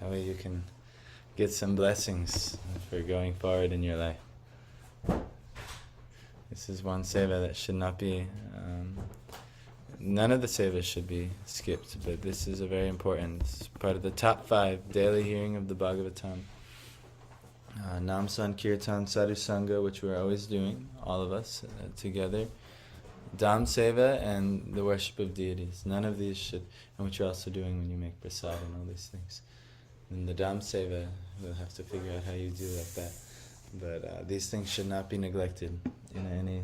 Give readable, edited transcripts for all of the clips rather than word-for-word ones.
That way you can get some blessings for going forward in your life. This is one seva that should not be, none of the sevas should be skipped, but this is a very important, it's part of the top 5 daily hearing of the Bhagavatam. Nam Sankirtan Sadhu Sangha, which we're always doing, all of us together. Dham Seva and the worship of deities. None of these should, and what you're also doing when you make prasad and all these things. And the Dham Seva, we'll have to figure out how you do like that. But these things should not be neglected in any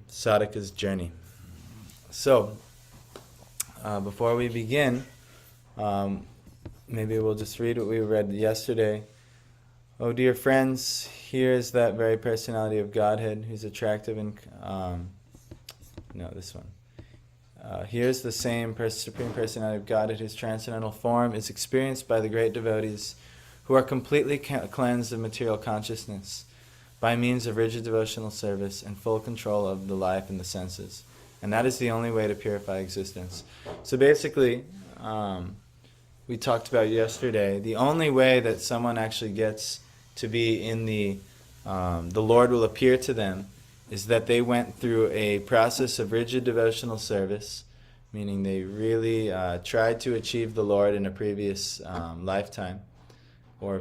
sadhaka's journey. So, before we begin, maybe we'll just read what we read yesterday. Oh, dear friends, here is that very personality of Godhead who's attractive and... this one. Here's the same Supreme Personality of Godhead whose transcendental form is experienced by the great devotees who are completely cleansed of material consciousness by means of rigid devotional service and full control of the life and the senses. And that is the only way to purify existence. So basically, we talked about yesterday, the only way that someone actually gets to be in the Lord will appear to them is that they went through a process of rigid devotional service, meaning they really tried to achieve the Lord in a previous lifetime or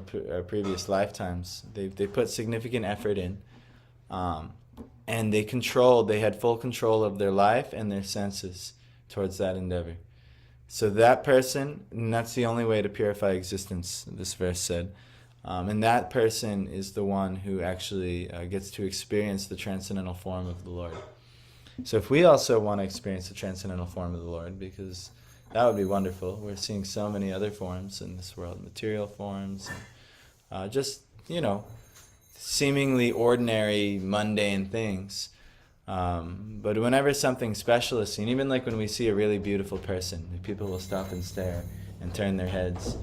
previous lifetimes. They put significant effort in, and they had full control of their life and their senses towards that endeavor. So that person, and that's the only way to purify existence, this verse said. And that person is the one who actually gets to experience the transcendental form of the Lord. So if we also want to experience the transcendental form of the Lord, because that would be wonderful. We're seeing so many other forms in this world, material forms, and seemingly ordinary, mundane things. But whenever something special is seen, even like when we see a really beautiful person, people will stop and stare and turn their heads.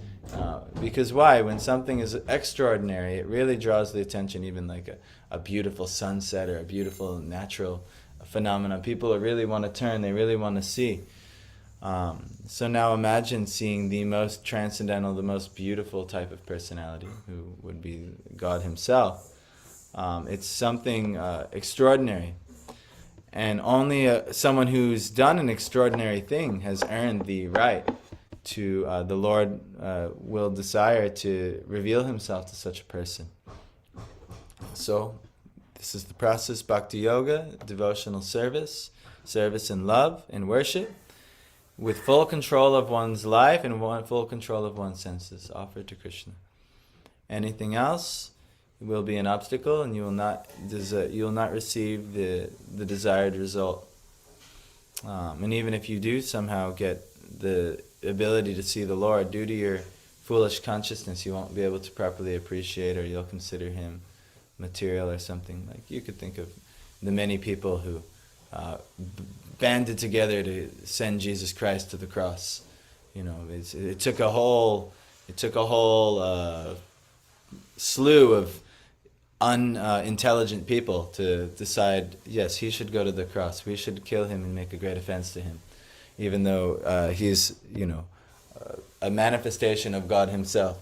Because why? When something is extraordinary, it really draws the attention, even like a beautiful sunset or a beautiful natural phenomenon. People really want to turn, they really want to see. So now imagine seeing the most transcendental, the most beautiful type of personality, who would be God himself. It's something extraordinary. And only someone who's done an extraordinary thing has earned the right to, the Lord will desire to reveal himself to such a person. So, this is the process, bhakti yoga, devotional service, service in love, in worship, with full control of one's life and full control of one's senses, offered to Krishna. Anything else will be an obstacle, and you will not receive the desired result. And even if you do somehow get the ability to see the Lord, due to your foolish consciousness, you won't be able to properly appreciate, or you'll consider him material or something. Like you could think of the many people who banded together to send Jesus Christ to the cross. It took a whole slew of unintelligent people to decide, yes, he should go to the cross. We should kill him and make a great offense to him, even though he's, a manifestation of God himself.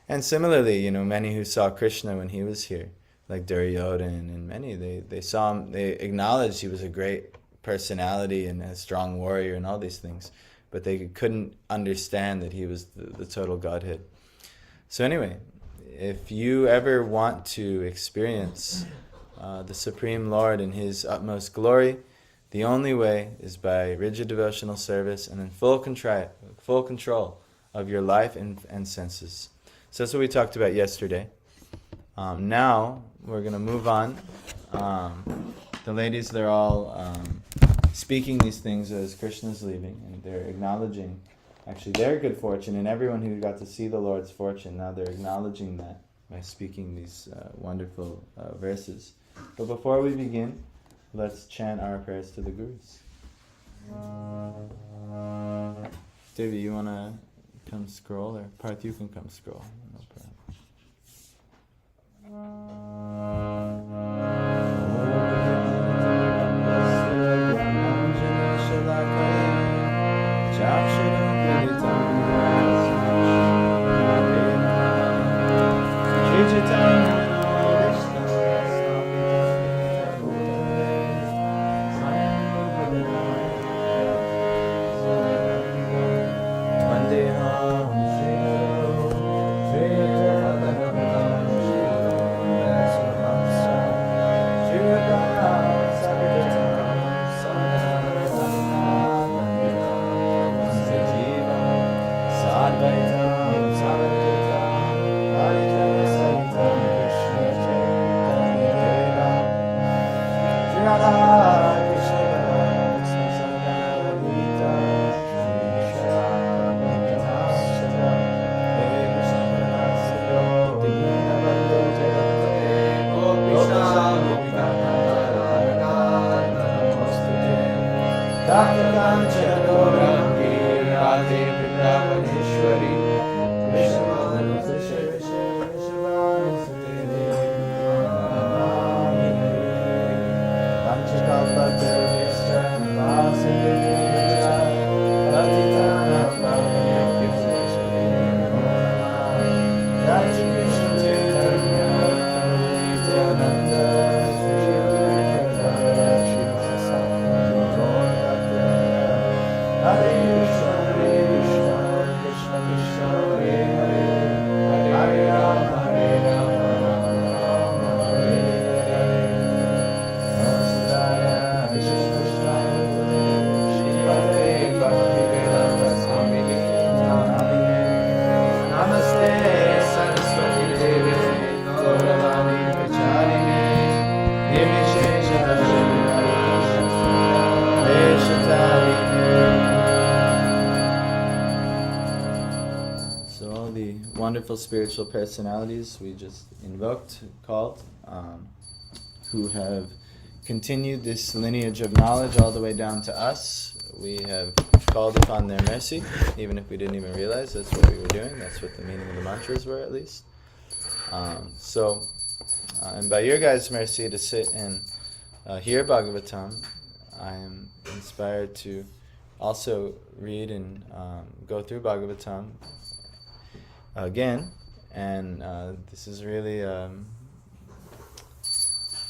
And similarly, many who saw Krishna when he was here, like Duryodhana and many, they saw him, they acknowledged he was a great personality and a strong warrior and all these things, but they couldn't understand that he was the total Godhead. So anyway, if you ever want to experience the Supreme Lord in his utmost glory, the only way is by rigid devotional service and in full control of your life and senses. So that's what we talked about yesterday. Now we're going to move on. The ladies, they're all speaking these things as Krishna's leaving, and they're acknowledging actually their good fortune, and everyone who got to see the Lord's fortune, now they're acknowledging that by speaking these wonderful verses. But before we begin, let's chant our prayers to the Gurus. Devi, you want to come scroll? Or Parth, you can come scroll. No problem. Chakshara So all the wonderful spiritual personalities we just invoked, called, who have continued this lineage of knowledge all the way down to us, we have called upon their mercy, even if we didn't even realize that's what we were doing. That's what the meaning of the mantras were, at least. And by your guys' mercy to sit and hear Bhagavatam, I am inspired to also read and go through Bhagavatam again, and this is really a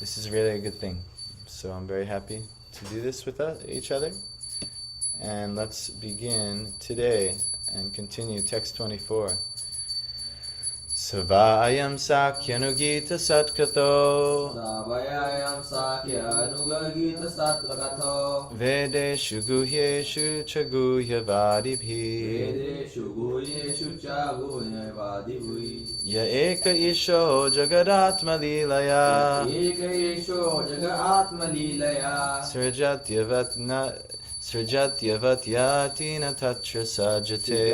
good thing. So I'm very happy to do this with each other. And let's begin today and continue text 24. Savayam sakyanugita satkato Vedeshu guhyeshu chaguhyavadibhi Ya eka isho jagadatma lilaya Srijatyavatyatina tatra sajate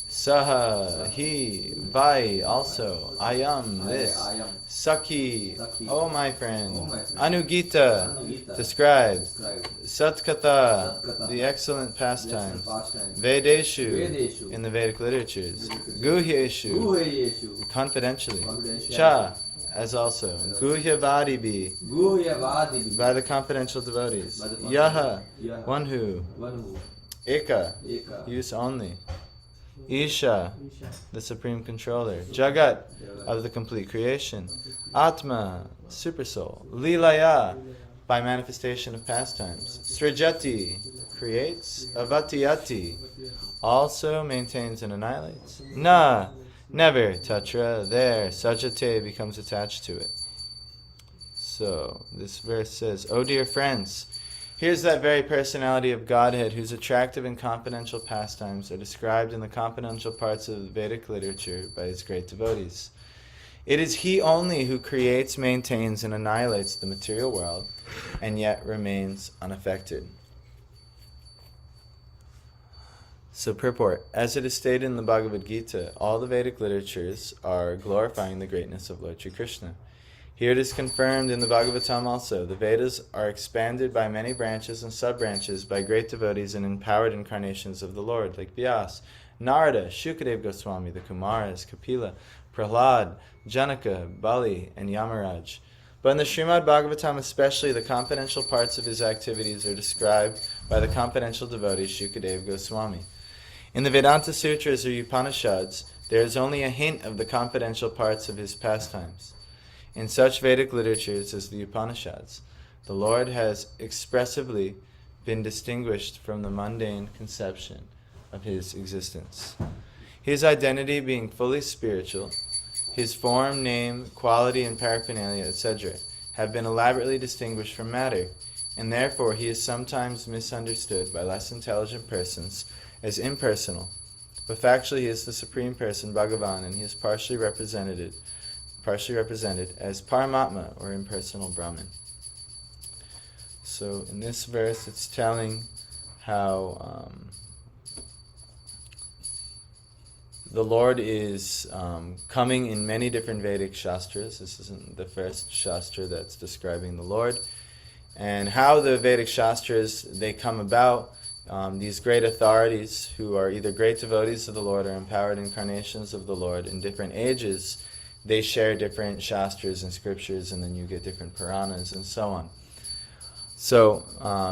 Saha, he, vai, also, ayam, this, Sakhi, oh my friend, Anugita, described, Satkatha, the excellent pastimes, Vedeshu, in the Vedic literatures, Guhyeshu, confidentially, Cha, as also, Guhyavadibi, by the confidential devotees, Yaha, one who, Eka, use only, Isha, the supreme controller, Jagat, of the complete creation, Atma, super soul, Lilaya, by manifestation of pastimes, Srijati, creates, Avatiyati, also maintains and annihilates, Na, never, Tatra, there, Sajate becomes attached to it. So, this verse says, O dear friends, here's that very personality of Godhead whose attractive and confidential pastimes are described in the confidential parts of the Vedic literature by his great devotees. It is he only who creates, maintains, and annihilates the material world, and yet remains unaffected. So purport, as it is stated in the Bhagavad Gita, all the Vedic literatures are glorifying the greatness of Lord Shri Krishna. Here it is confirmed in the Bhagavatam also. The Vedas are expanded by many branches and sub-branches by great devotees and empowered incarnations of the Lord, like Vyas, Narada, Shukadeva Goswami, the Kumaras, Kapila, Prahlad, Janaka, Bali, and Yamaraj. But in the Srimad Bhagavatam especially, the confidential parts of his activities are described by the confidential devotee Shukadeva Goswami. In the Vedanta Sutras or Upanishads, there is only a hint of the confidential parts of his pastimes. In such Vedic literatures as the Upanishads, the Lord has expressively been distinguished from the mundane conception of his existence. His identity being fully spiritual, his form, name, quality, and paraphernalia, etc., have been elaborately distinguished from matter, and therefore he is sometimes misunderstood by less intelligent persons as impersonal. But factually he is the Supreme Person, Bhagavan, and he is partially represented as Paramatma, or impersonal Brahman. So in this verse it's telling how the Lord is coming in many different Vedic Shastras. This isn't the first Shastra that's describing the Lord. And how the Vedic Shastras, they come about. These great authorities who are either great devotees of the Lord or empowered incarnations of the Lord in different ages, they share different Shastras and scriptures, and then you get different Puranas and so on. So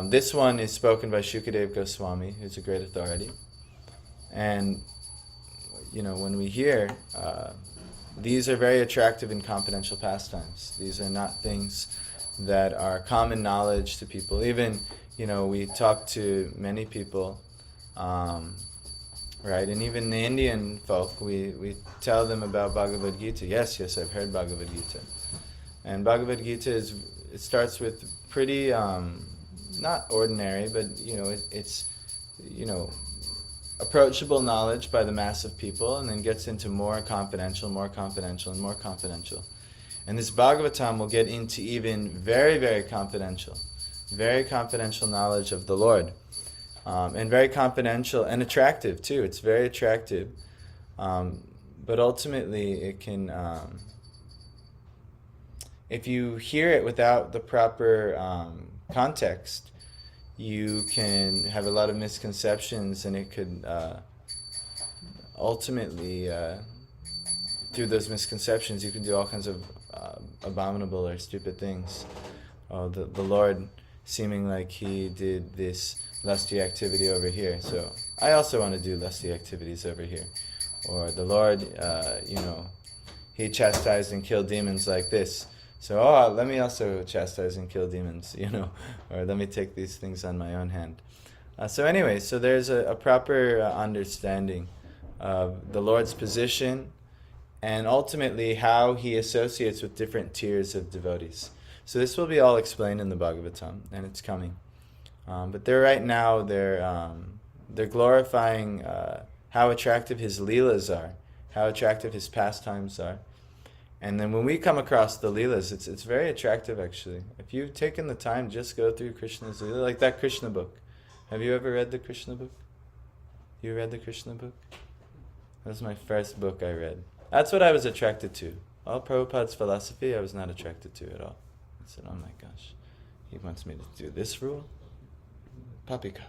this one is spoken by Shukadeva Goswami, who's a great authority. And when we hear, these are very attractive and confidential pastimes. These are not things that are common knowledge to people. Even, we talk to many people, right? And even the Indian folk, we tell them about Bhagavad Gita. Yes, I've heard Bhagavad Gita. And Bhagavad Gita it starts with pretty, not ordinary, but, it's approachable knowledge by the mass of people, and then gets into more confidential, and more confidential. And this Bhagavatam will get into even very, very confidential knowledge of the Lord. And very confidential and attractive too. It's very attractive. But ultimately it can, if you hear it without the proper context, you can have a lot of misconceptions, and it could ultimately, through those misconceptions, you can do all kinds of abominable or stupid things. The Lord seeming like he did this lusty activity over here, so I also want to do lusty activities over here. Or the Lord, he chastised and killed demons like this, so let me also chastise and kill demons, or let me take these things on my own hand. So there's a proper understanding of the Lord's position, and ultimately how he associates with different tiers of devotees. So this will be all explained in the Bhagavatam, and it's coming. But they're glorifying how attractive his leelas are, how attractive his pastimes are. And then when we come across the leelas, it's very attractive actually. If you've taken the time, just go through Krishna's leela, like that Krishna book. Have you ever read the Krishna book? You read the Krishna book? That was my first book I read. That's what I was attracted to. All Prabhupada's philosophy I was not attracted to at all. I said, oh my gosh, he wants me to do this rule? Poppycock,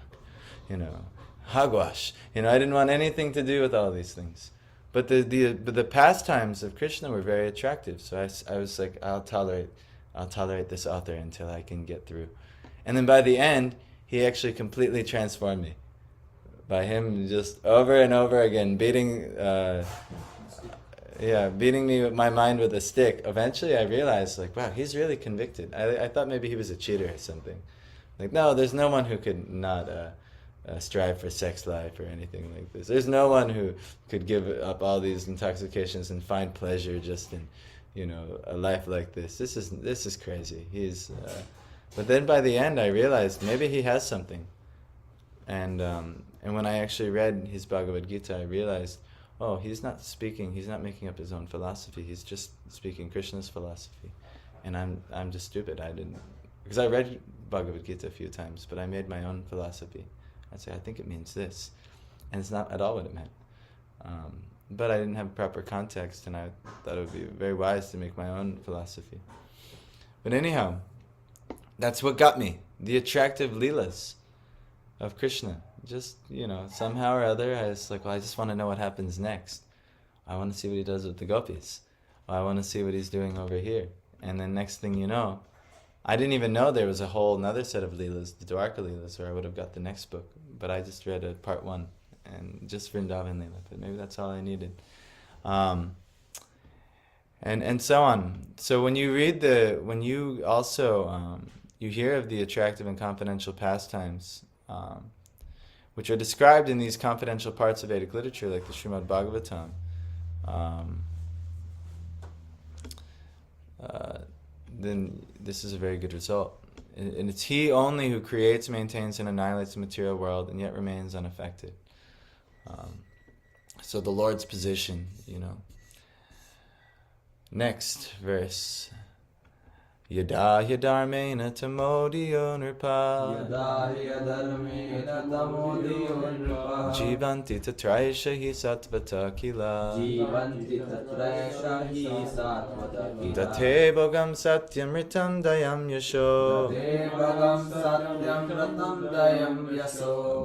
hogwash. I didn't want anything to do with all these things. But the pastimes of Krishna were very attractive. So I was like, I'll tolerate this author until I can get through. And then by the end, he actually completely transformed me. By him just over and over again beating me with my mind with a stick. Eventually I realized, wow, he's really convicted. I thought maybe he was a cheater or something. No, there's no one who could not strive for sex life or anything like this. There's no one who could give up all these intoxications and find pleasure just in, a life like this. This is crazy. But then by the end I realized maybe he has something. And when I actually read his Bhagavad Gita, I realized, he's not making up his own philosophy. He's just speaking Krishna's philosophy. And I'm just stupid. Because I read Bhagavad Gita a few times, but I made my own philosophy. I'd say, I think it means this. And it's not at all what it meant. But I didn't have proper context, and I thought it would be very wise to make my own philosophy. But anyhow, that's what got me. The attractive leelas of Krishna. Just, somehow or other, I was I just want to know what happens next. I want to see what he does with the gopis. I want to see what he's doing over here. And then next thing you know, I didn't even know there was a whole another set of leelas, the Dwarka leelas, or I would have got the next book. But I just read part 1, and just Vrindavan leela. But maybe that's all I needed. And so on. So when you read you hear of the attractive and confidential pastimes, which are described in these confidential parts of Vedic literature, like the Srimad Bhagavatam, then this is a very good result. And it's he only who creates, maintains, and annihilates the material world, and yet remains unaffected. So the Lord's position, Next verse. Yada yadarmena tamodiyo nripa Jivanti tatraisha hi satvata kila Date bhogam satyam ritam dayam yasho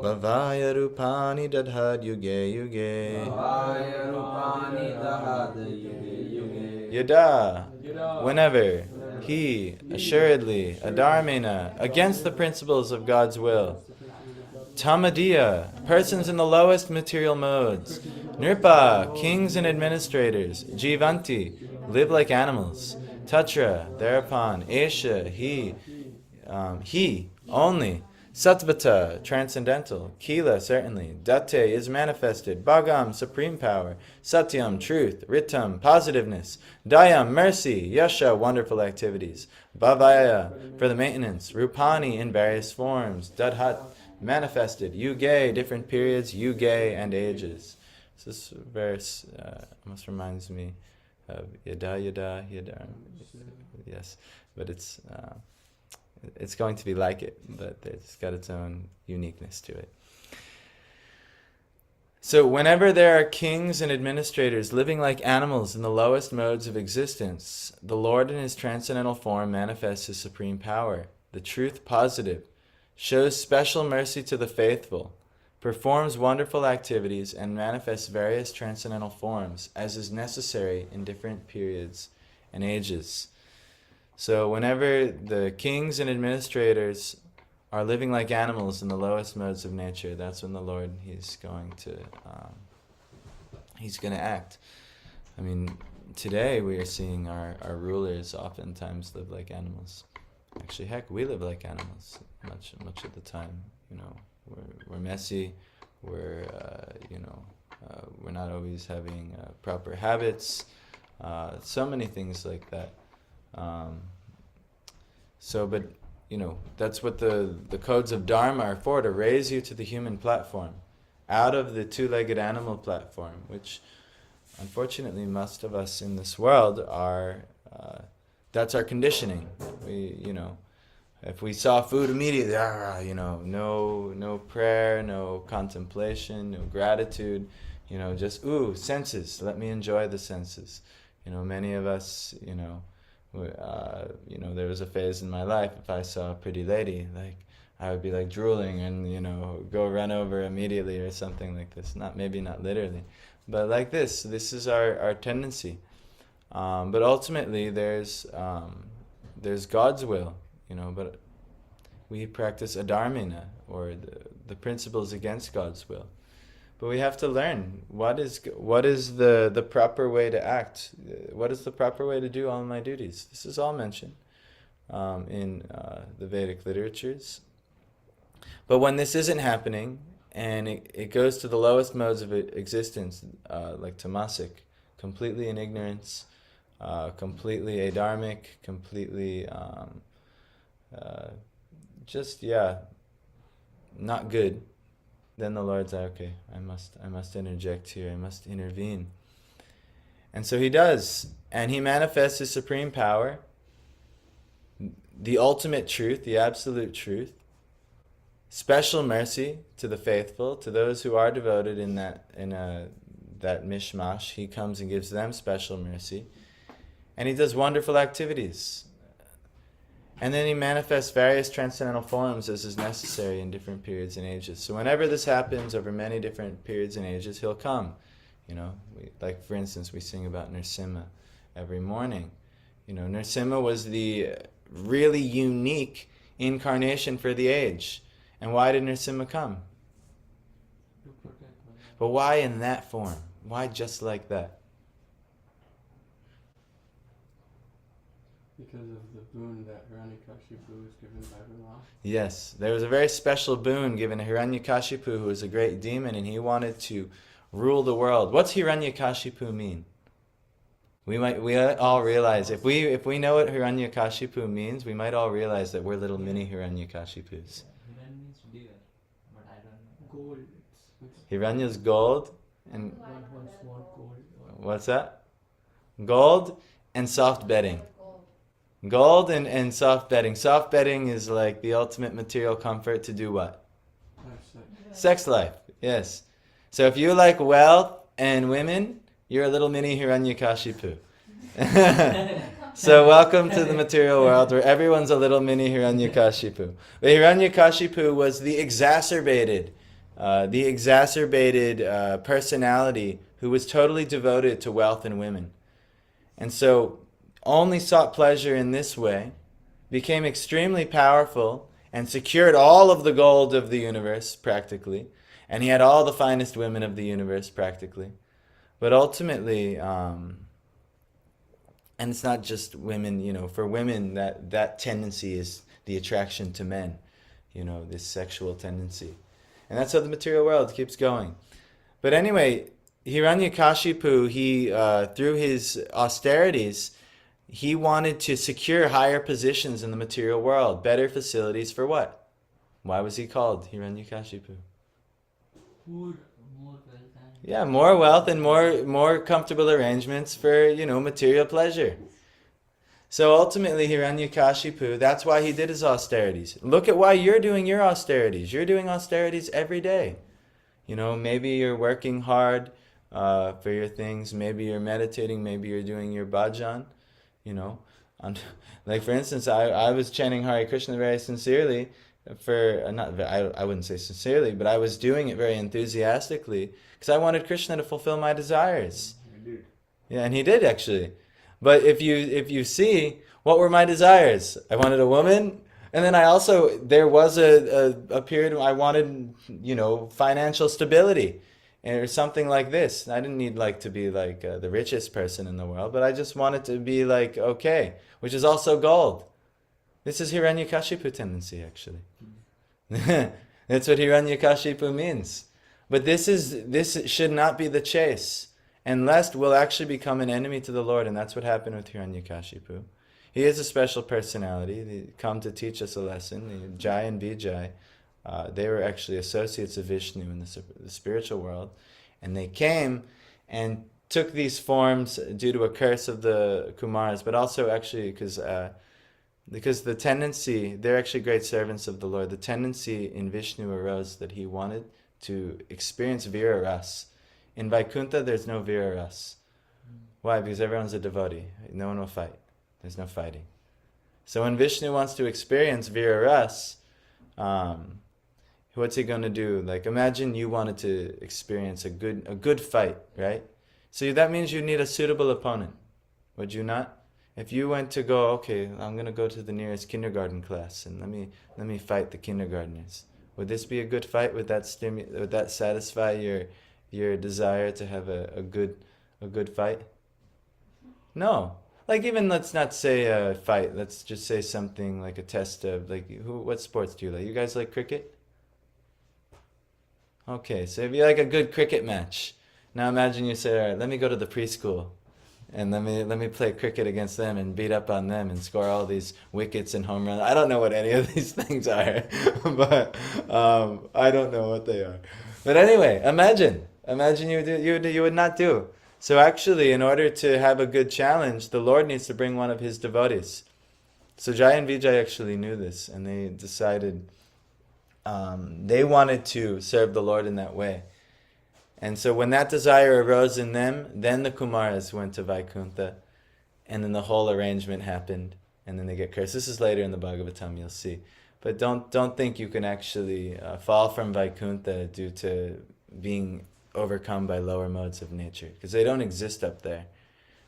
Bhavaya rupani dadhad yuge yuge Yada, whenever he, assuredly, adarmena, against the principles of God's will. Tamadiya, persons in the lowest material modes. Nripa, kings and administrators. Jivanti, live like animals. Tatra, thereupon. Esha, he only. Sattvata, transcendental. Kila, certainly. Date is manifested. Bhagam, supreme power. Satyam, truth. Ritam, positiveness. Dayam, mercy. Yasha, wonderful activities. Bhavaya, for the maintenance. Rupani, in various forms. Dadhat, manifested. Yuge, different periods. Yuge, and ages. So this verse almost reminds me of yada. Yes, but it's going to be like it, but it's got its own uniqueness to it. So whenever there are kings and administrators living like animals in the lowest modes of existence, the Lord in his transcendental form manifests his supreme power, the truth positive, shows special mercy to the faithful, performs wonderful activities, and manifests various transcendental forms as is necessary in different periods and ages. So whenever the kings and administrators are living like animals in the lowest modes of nature, that's when the Lord, he's going to act. I mean, today we are seeing our rulers oftentimes live like animals. Actually, heck, we live like animals much of the time. You know, we're messy. We're we're not always having proper habits. So many things like that. But you know, that's what the codes of Dharma are for, to raise you to the human platform, out of the two-legged animal platform, which unfortunately most of us in this world are, that's our conditioning. If we saw food immediately, no prayer, no contemplation, no gratitude, just, senses, let me enjoy the senses. Many of us, there was a phase in my life, if I saw a pretty lady, I would be drooling and, go run over immediately or something like this. Maybe not literally, but like this. This is our tendency. But ultimately there's God's will, but we practice adharmina, or the principles against God's will. But we have to learn what is the proper way to act. What is the proper way to do all my duties? This is all mentioned in the Vedic literatures. But when this isn't happening, and it goes to the lowest modes of existence, like tamasic, completely in ignorance, completely adharmic, completely not good, then the Lord's like, okay, I must interject here, I must intervene. And so he does, and he manifests his supreme power, the ultimate truth, the absolute truth, special mercy to the faithful, to those who are devoted in that mishmash. He comes and gives them special mercy, and he does wonderful activities. And then he manifests various transcendental forms as is necessary in different periods and ages. So whenever this happens over many different periods and ages, he'll come. For instance, we sing about Nrsimha every morning. Nrsimha was the really unique incarnation for the age. And why did Nrsimha come? But why in that form? Why just like that? Because of the boon that Hiranyakashipu was given by Brahma. Yes, there was a very special boon given to Hiranyakashipu, who was a great demon, and he wanted to rule the world. What's Hiranyakashipu mean? We all realize, if we know what Hiranyakashipu means, we might all realize that we're little mini Hiranyakashipus. Hiran means deer, but I don't know. Gold. Hiranya's gold, and One swan gold. what's that? Gold and soft bedding. Gold and soft bedding. Soft bedding is like the ultimate material comfort to do what? Sex life, yes. So if you like wealth and women, you're a little mini Hiranyakashipu. So welcome to the material world where everyone's a little mini Hiranyakashipu. But Hiranyakashipu was the exacerbated personality who was totally devoted to wealth and women. And so only sought pleasure in this way, became extremely powerful, and secured all of the gold of the universe, practically. And he had all the finest women of the universe, practically. But ultimately, and it's not just women, for women, that tendency is the attraction to men. this sexual tendency. And that's how the material world keeps going. But anyway, Hiranyakashipu, he through his austerities, he wanted to secure higher positions in the material world, better facilities for what? Why was he called Hiranyakashipu? Food, more wealth, and Yeah, more wealth and more comfortable arrangements for, material pleasure. So ultimately, Hiranyakashipu, that's why he did his austerities. Look at why you're doing your austerities. You're doing austerities every day. Maybe you're working hard for your things. Maybe you're meditating. Maybe you're doing your bhajan. Like for instance, I was chanting Hare Krishna very sincerely I wouldn't say sincerely, but I was doing it very enthusiastically because I wanted Krishna to fulfill my desires. I did. Yeah, and he did actually. But if you see, what were my desires? I wanted a woman, and then there was a period where I wanted, financial stability, or something like this. I didn't need to be the richest person in the world, but I just wanted to be okay, which is also gold. This is Hiranyakashipu tendency, actually. That's what Hiranyakashipu means. But this should not be the chase. And lest we'll actually become an enemy to the Lord, and that's what happened with Hiranyakashipu. He is a special personality. They come to teach us a lesson. Jai and Vijay, they were actually associates of Vishnu in the spiritual world. And they came and took these forms due to a curse of the Kumars, but also actually because the tendency, they're actually great servants of the Lord. The tendency in Vishnu arose that he wanted to experience Vira Ras. In Vaikuntha, there's no Vira Ras. Why? Because everyone's a devotee. No one will fight. There's no fighting. So when Vishnu wants to experience Vira Ras, what's he going to do? Imagine you wanted to experience a good fight, right? So that means you need a suitable opponent. Would you not? If you went to go, okay, I'm going to go to the nearest kindergarten class and let me fight the kindergartners. Would this be a good fight? Would that satisfy your desire to have a good fight? No. Even let's not say a fight. Let's just say something like a test of what sports do you like? You guys like cricket? Okay, so it'd be like a good cricket match. Now imagine you say, all right, let me go to the preschool. And let me play cricket against them and beat up on them and score all these wickets and home runs. I don't know what any of these things are, but I don't know what they are. But anyway, imagine you would not do. So actually, in order to have a good challenge, the Lord needs to bring one of His devotees. So Jai and Vijay actually knew this, and they decided they wanted to serve the Lord in that way. And so when that desire arose in them, then the Kumaras went to Vaikuntha, and then the whole arrangement happened, and then they get cursed. This is later in the Bhagavatam, you'll see. But don't think you can actually fall from Vaikuntha due to being overcome by lower modes of nature, because they don't exist up there.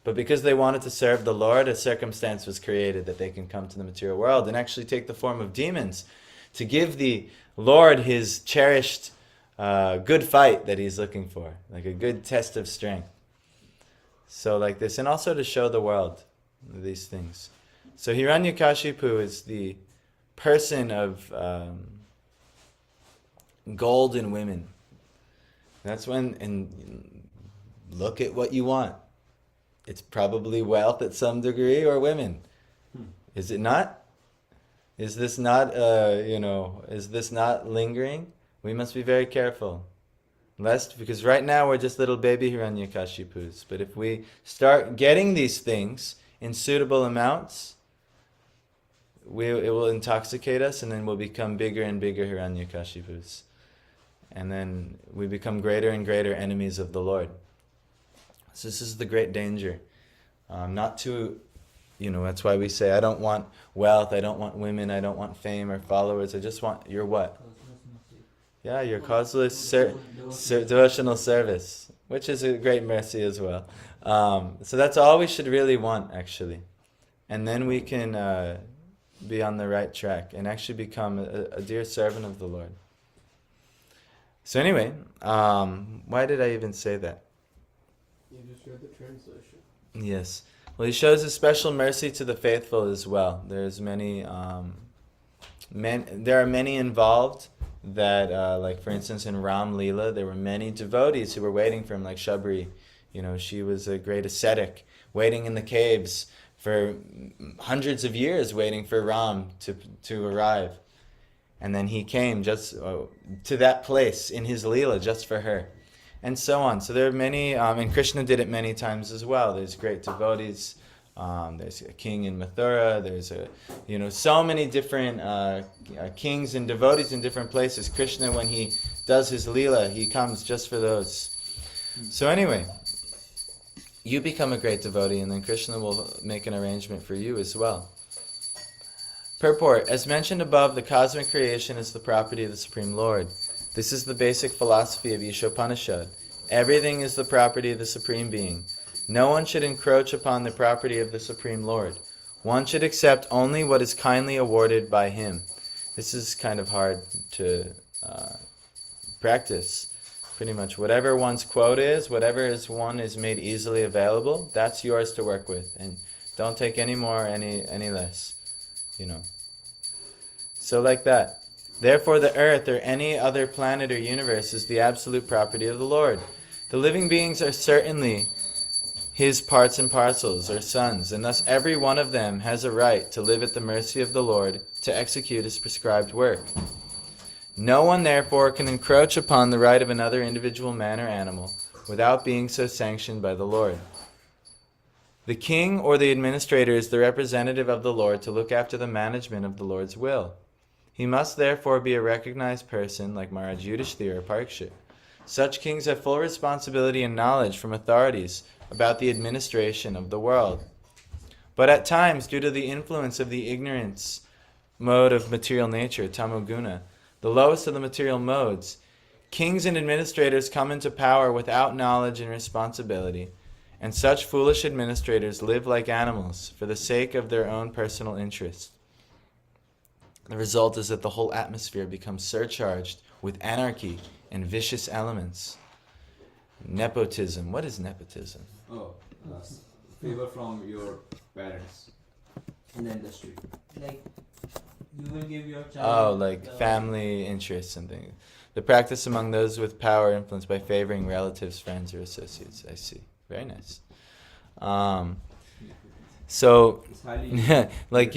But because they wanted to serve the Lord, a circumstance was created that they can come to the material world and actually take the form of demons to give the Lord His cherished good fight that He's looking for, like a good test of strength. So like this, and also to show the world these things. So Hiranyakashipu is the person of gold and women. That's when, and look at what you want. It's probably wealth at some degree or women. Is it not? Is this not, is this not lingering? We must be very careful. Because right now we're just little baby Hiranyakashipus. But if we start getting these things in suitable amounts, it will intoxicate us, and then we'll become bigger and bigger Hiranyakashipus. And then we become greater and greater enemies of the Lord. So this is the great danger. Not to, that's why we say, I don't want wealth, I don't want women, I don't want fame or followers, I just want your what? Yeah, your causeless devotional service, which is a great mercy as well. So that's all we should really want, actually. And then we can be on the right track and actually become a dear servant of the Lord. So anyway, why did I even say that? You just read the translation. Yes. Well, He shows His special mercy to the faithful as well. There's many there are many involved that, like for instance in Ram Leela, there were many devotees who were waiting for him, like Shabri. She was a great ascetic, waiting in the caves for hundreds of years, waiting for Ram to arrive. And then he came just to that place in his Leela just for her. And so on. So there are many, and Krishna did it many times as well. There's great devotees. There's a king in Mathura. There's so many different kings and devotees in different places. Krishna, when he does his Leela, he comes just for those. So anyway, you become a great devotee, and then Krishna will make an arrangement for you as well. Purport: as mentioned above, the cosmic creation is the property of the Supreme Lord. This is the basic philosophy of Ishopanishad. Everything is the property of the Supreme Being. No one should encroach upon the property of the Supreme Lord. One should accept only what is kindly awarded by him. This is kind of hard to practice. Pretty much whatever one's quote is, whatever one is made easily available, that's yours to work with. And don't take any more, any less. So like that. Therefore the earth or any other planet or universe is the absolute property of the Lord. The living beings are certainly his parts and parcels, or sons, and thus every one of them has a right to live at the mercy of the Lord, to execute his prescribed work. No one therefore can encroach upon the right of another individual man or animal without being so sanctioned by the Lord. The king or the administrator is the representative of the Lord to look after the management of the Lord's will. He must therefore be a recognized person like Maharaj Yudhishthira or Parikshit. Such kings have full responsibility and knowledge from authorities about the administration of the world. But at times, due to the influence of the ignorance mode of material nature, tamoguna, the lowest of the material modes, kings and administrators come into power without knowledge and responsibility, and such foolish administrators live like animals for the sake of their own personal interest. The result is that the whole atmosphere becomes surcharged with anarchy and vicious elements. Nepotism. What is nepotism? Favor from your parents in the industry. Like, you will give your child... like family interests and things. The practice among those with power influenced by favoring relatives, friends, or associates. I see. Very nice. So, like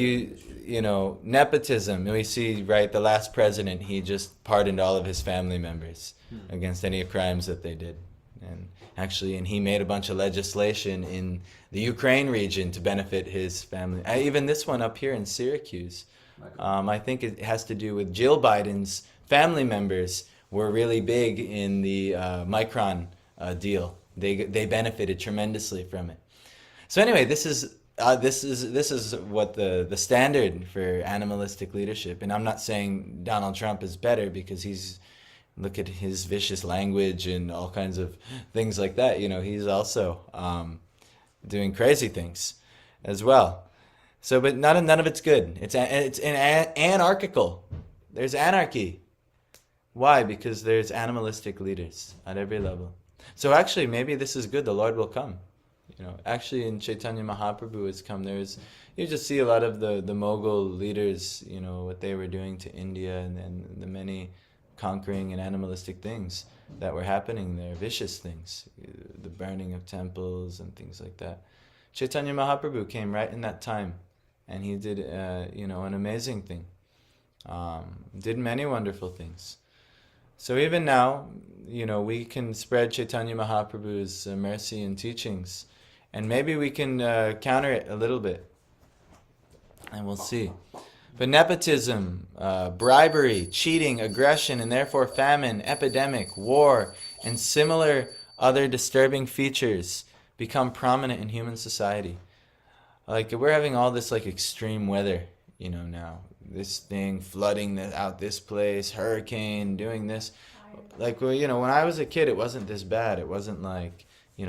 nepotism. We see, right, the last president, he just pardoned all of his family members against any crimes that they did. And he made a bunch of legislation in the Ukraine region to benefit his family. Even this one up here in Syracuse, I think it has to do with Jill Biden's family members were really big in the Micron deal. They benefited tremendously from it. So anyway, this is what the standard for animalistic leadership. And I'm not saying Donald Trump is better because look at his vicious language and all kinds of things like that. He's also doing crazy things as well. So, but none of it's good. It's anarchical. There's anarchy. Why? Because there's animalistic leaders at every level. So actually, maybe this is good. The Lord will come. Actually, in Chaitanya Mahaprabhu has come. You just see a lot of the Mughal leaders. What they were doing to India, and then the many conquering and animalistic things that were happening there, vicious things, the burning of temples and things like that. Chaitanya Mahaprabhu came right in that time, and he did, an amazing thing. Did many wonderful things. So even now, we can spread Chaitanya Mahaprabhu's mercy and teachings, and maybe we can counter it a little bit, and we'll see. But nepotism, bribery, cheating, aggression, and therefore famine, epidemic, war, and similar other disturbing features become prominent in human society. Like, we're having all this extreme weather, now. This thing, flooding out this place, hurricane, doing this. When I was a kid, it wasn't this bad. It wasn't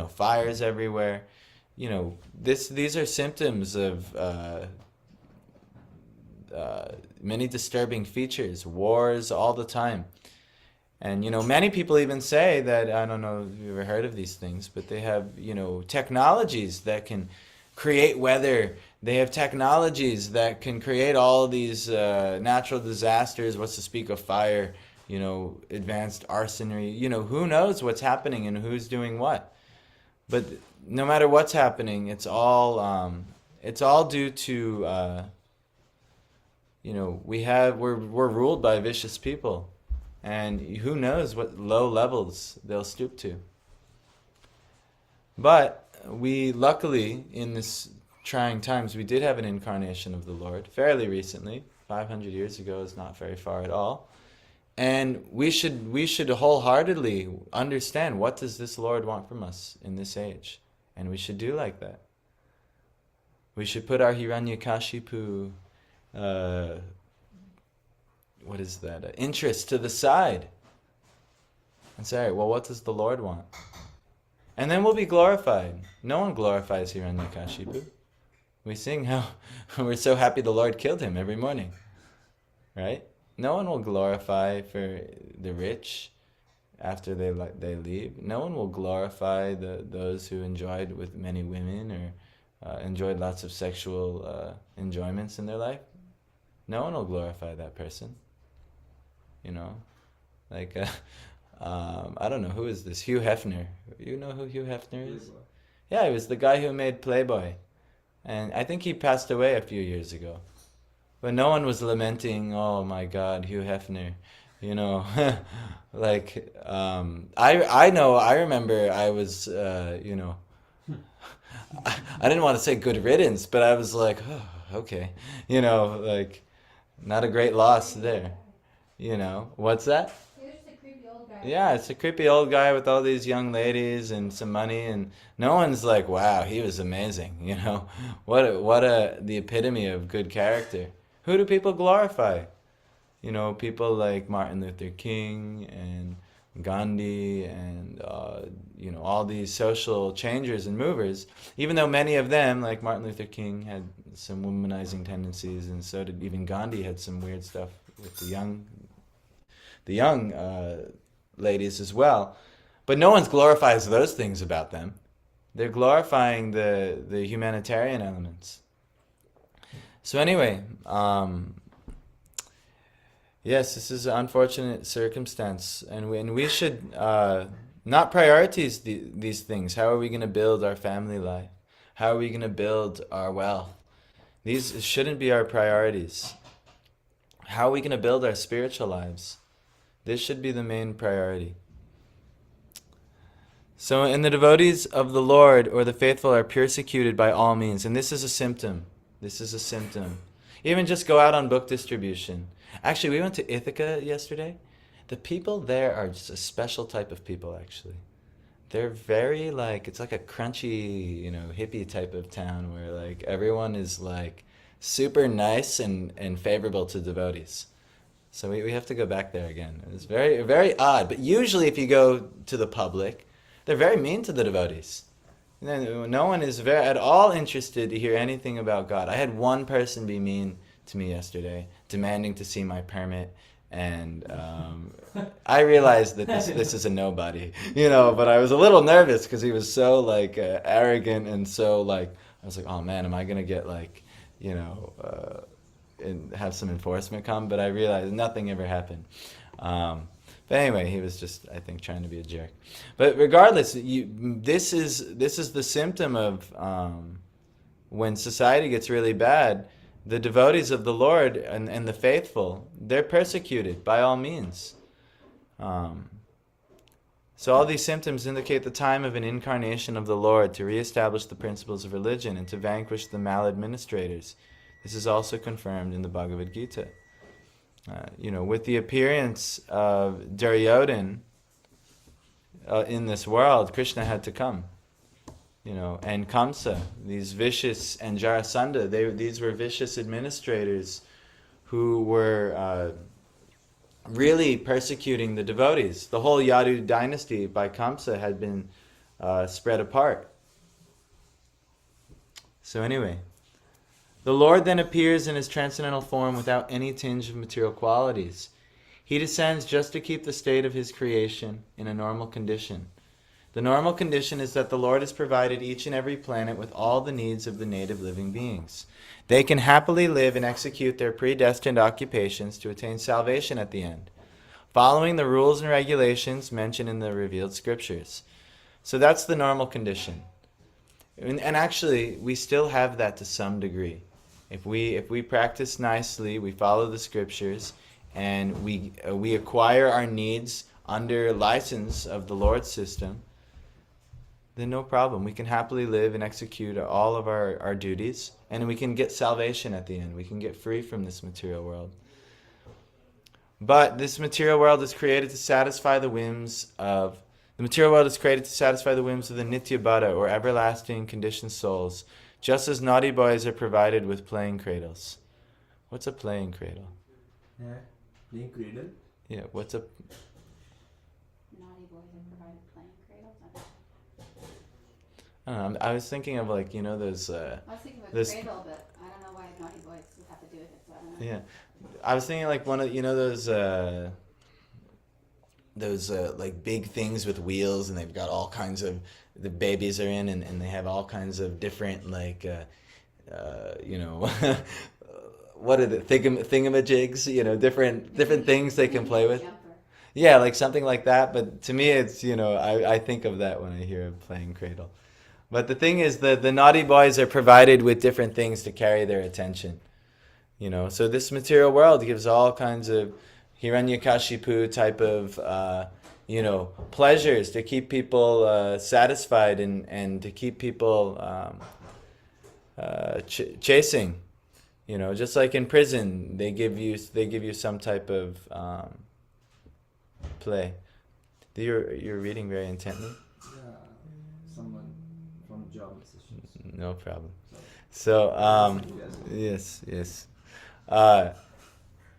fires everywhere. These are symptoms of many disturbing features, wars all the time. And, many people even say that, I don't know if you've ever heard of these things, but they have, technologies that can create weather They have technologies that can create all these natural disasters. What's to speak of fire? Advanced arsenry. Who knows what's happening and who's doing what. But no matter what's happening, it's all due to we're ruled by vicious people, and who knows what low levels they'll stoop to. But we luckily in this trying times, we did have an incarnation of the Lord fairly recently. 500 years ago is not very far at all. And we should wholeheartedly understand, what does this Lord want from us in this age? And we should do like that. We should put our Hiranyakashipu interest to the side and say, well, what does the Lord want? And then we'll be glorified. No one glorifies Hiranyakashipu. We sing how we're so happy the Lord killed him every morning, right? No one will glorify for the rich after they leave. No one will glorify those who enjoyed with many women or enjoyed lots of sexual enjoyments in their life. No one will glorify that person. I don't know, who is this? Hugh Hefner. You know who Hugh Hefner is? Playboy. Yeah, he was the guy who made Playboy. And I think he passed away a few years ago. But no one was lamenting, oh my God, Hugh Hefner. I remember I was, I didn't want to say good riddance, but I was like, oh, okay. Not a great loss there. What's that? Yeah, it's a creepy old guy with all these young ladies and some money, and no one's like, wow, he was amazing. The epitome of good character. Who do people glorify? People like Martin Luther King and Gandhi and all these social changers and movers. Even though many of them, like Martin Luther King, had some womanizing tendencies, and so did even Gandhi, had some weird stuff with the young ladies as well. But no one glorifies those things about them. They're glorifying the humanitarian elements. So anyway, yes, this is an unfortunate circumstance, and we should not prioritize these things. How are we going to build our family life? How are we going to build our wealth? These shouldn't be our priorities. How are we going to build our spiritual lives? This should be the main priority. So, and the devotees of the Lord or the faithful are persecuted by all means, and this is a symptom. This is a symptom. Even just go out on book distribution. Actually, we went to Ithaca yesterday. The people there are just a special type of people, actually. They're very it's like a crunchy, hippie type of town where everyone is super nice and favorable to devotees. So we have to go back there again. It's very, very odd. But usually if you go to the public, they're very mean to the devotees. No one is at all interested to hear anything about God. I had one person be mean to me yesterday, demanding to see my permit, and I realized that this is a nobody, but I was a little nervous because he was so arrogant and so I was like, oh man, am I gonna get and have some enforcement come? But I realized nothing ever happened. But anyway, he was just, I think, trying to be a jerk. But regardless, this is the symptom of when society gets really bad. The devotees of the Lord and the faithful, they're persecuted by all means. So all these symptoms indicate the time of an incarnation of the Lord to reestablish the principles of religion and to vanquish the maladministrators. This is also confirmed in the Bhagavad Gita. With the appearance of Duryodhan in this world, Krishna had to come. And Kamsa, these vicious, and Jarasandha, these were vicious administrators who were really persecuting the devotees. The whole Yadu dynasty by Kamsa had been spread apart. So anyway, the Lord then appears in his transcendental form without any tinge of material qualities. He descends just to keep the state of his creation in a normal condition. The normal condition is that the Lord has provided each and every planet with all the needs of the native living beings. They can happily live and execute their predestined occupations to attain salvation at the end, following the rules and regulations mentioned in the revealed scriptures. So that's the normal condition. And actually, we still have that to some degree. If we practice nicely, we follow the scriptures, and we acquire our needs under license of the Lord's system, then no problem. We can happily live and execute all of our duties, and we can get salvation at the end. We can get free from this material world. But this material world is created to satisfy the whims of the Nitya Buddha, or everlasting conditioned souls, just as naughty boys are provided with playing cradles. What's a playing cradle? Yeah. Playing cradle? Yeah, what's a... Naughty boys are provided playing cradles. I don't know, I was thinking of like, those... I was thinking of a This- cradle, but I don't know why naughty boys would have to do with it, so I don't know. Yeah. I was thinking like one of, those like big things with wheels, and they've got all kinds of, the babies are in, and they have all kinds of different like what are the thingamajigs, different things they can play with. Jumper. Yeah, like something like that. But to me, it's, I think of that when I hear of playing cradle. But the thing is, the naughty boys are provided with different things to carry their attention. So this material world gives all kinds of Hiranyakashipu type of, pleasures to keep people satisfied and to keep people chasing. Just like in prison, they give you some type of play. You're reading very intently. Yeah. Someone from job sessions. No problem. So yes.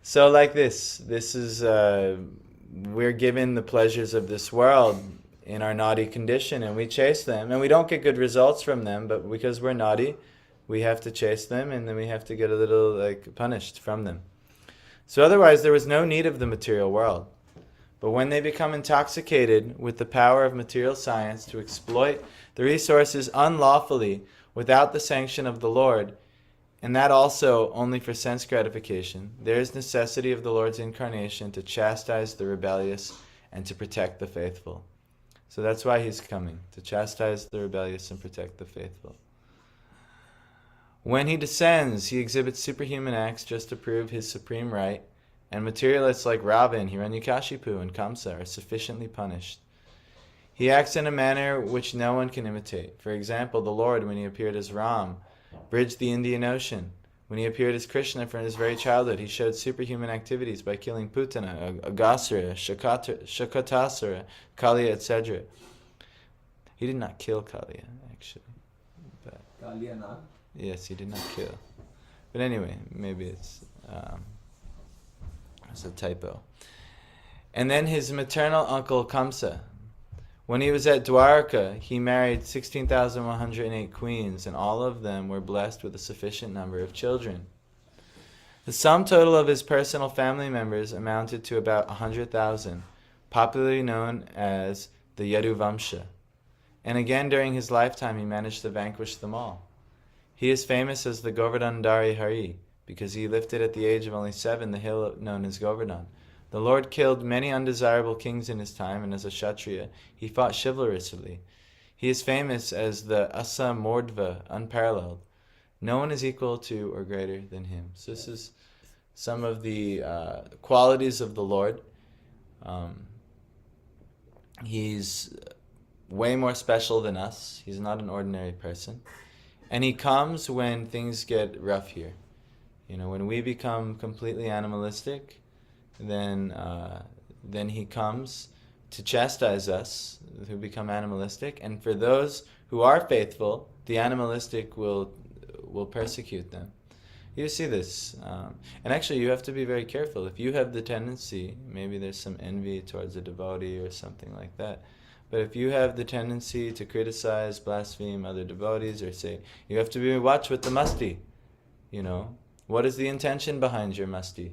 So like this is we're given the pleasures of this world in our naughty condition, and we chase them, and we don't get good results from them, but because we're naughty, we have to chase them, and then we have to get a little punished from them. So otherwise there was no need of the material world. But when they become intoxicated with the power of material science to exploit the resources unlawfully without the sanction of the Lord, and that also only for sense gratification, there is necessity of the Lord's incarnation to chastise the rebellious and to protect the faithful. So that's why he's coming, to chastise the rebellious and protect the faithful. When he descends, he exhibits superhuman acts just to prove his supreme right, and materialists like Ravan, Hiranyakashipu, and Kamsa are sufficiently punished. He acts in a manner which no one can imitate. For example, the Lord, when he appeared as Ram, bridged the Indian Ocean. When he appeared as Krishna from his very childhood, he showed superhuman activities by killing Putana, Agasura, Shakatasura, Kaliya, etc. He did not kill Kaliya, actually. But Kaliya Nag? yes, he did not kill. But anyway, maybe it's a typo. And then his maternal uncle Kamsa. When he was at Dwarka, he married 16,108 queens, and all of them were blessed with a sufficient number of children. The sum total of his personal family members amounted to about 100,000, popularly known as the Yaduvamsha. And again, during his lifetime, he managed to vanquish them all. He is famous as the Govardhandari Hari, because he lifted at the age of only 7 the hill known as Govardhan. The Lord killed many undesirable kings in his time, and as a Kshatriya, he fought chivalrously. He is famous as the Asa Mordva, unparalleled. No one is equal to or greater than him. So this is some of the qualities of the Lord. He's way more special than us. He's not an ordinary person. And he comes when things get rough here. When we become completely animalistic, then he comes to chastise us who become animalistic, and for those who are faithful, the animalistic will persecute them. You see this, and actually you have to be very careful. If you have the tendency, maybe there's some envy towards a devotee or something like that, but if you have the tendency to criticize, blaspheme other devotees, or say, you have to be watch with the musti. What is the intention behind your musti?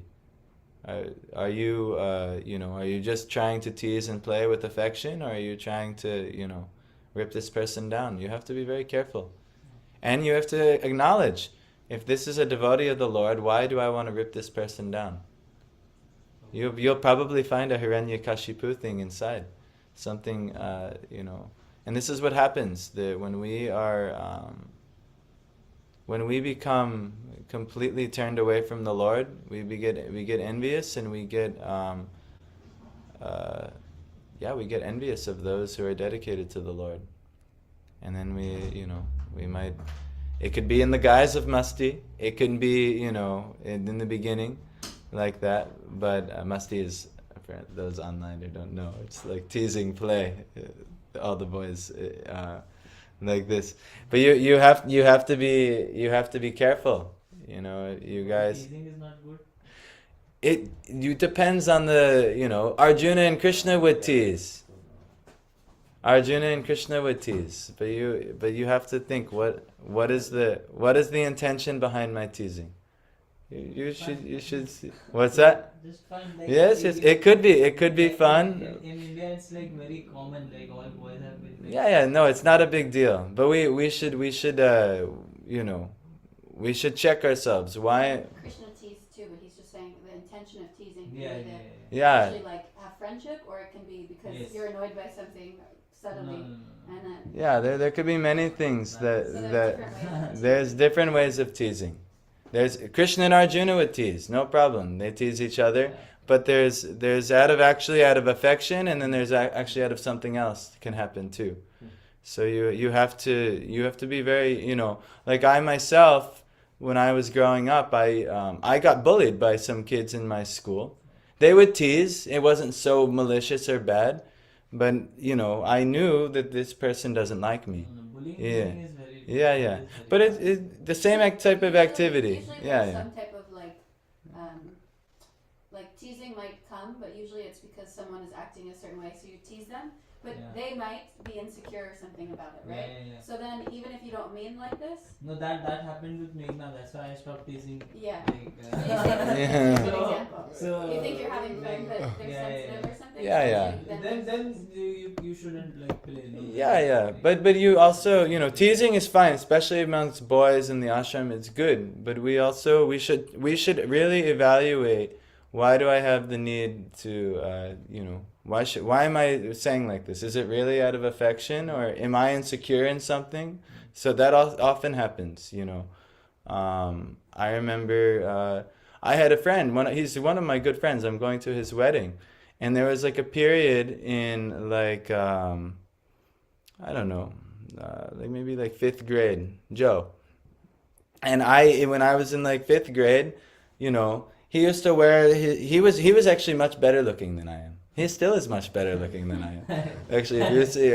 Are you just trying to tease and play with affection, or are you trying to, rip this person down. You have to be very careful. And you have to acknowledge, if this is a devotee of the Lord, why do I want to rip this person down? You'll probably find a Hiranyakashipu thing inside. Something, and this is what happens when we become completely turned away from the Lord. We get envious, and we get envious of those who are dedicated to the Lord. And then we might, it could be in the guise of masti, it could be, in the beginning, like that, but masti is, for those online who don't know, it's like teasing play, all the boys, like this. But you have to be careful, you guys. Teasing is not good. It depends on the, Arjuna and Krishna would tease. Arjuna and Krishna would tease, but you have to think, what is the intention behind my teasing? You should see. What's that? Just fun. Yes, it could be fun. In India, it's like very common. Like all boys have been. Yeah, no, it's not a big deal. But we should check ourselves. Why? Krishna teased too, but he's just saying the intention of teasing can Yeah. be actually like have friendship, or it can be because you're annoyed by something subtly, and then Yeah, there could be many things so there's different ways of there's different ways of teasing. There's Krishna and Arjuna would tease, no problem. They tease each other, but there's out of affection, and then there's actually out of something else can happen too. So you have to be very, like I myself, when I was growing up, I got bullied by some kids in my school. They would tease. It wasn't so malicious or bad, but I knew that this person doesn't like me. Bullying is very. Yeah. But it's the same type of activity. Usually Yeah. some type of like teasing might come, but usually it's because someone is acting a certain way, so you tease them, but they might be insecure or something about it, right? Yeah. So then even if you don't mean like this, No, that happened with Meghna. That's why I stopped teasing. yeah. Like, So you say that's a good example. So You think you're having fun, but they're Yeah. sensitive or something. Yeah. Then you shouldn't like play. No? Yeah. But you also, teasing is fine, especially amongst boys in the ashram. It's good, but we should really evaluate, why do I have the need to, why am I saying like this? Is it really out of affection, or am I insecure in something? So that often happens, I remember I had a friend, he's one of my good friends. I'm going to his wedding, and there was like a period in like I don't know, like maybe like 5th grade, Joe. And when I was in like 5th grade, he used to wear he was actually much better looking than I am. He still is much better looking than I am. Actually, if you see,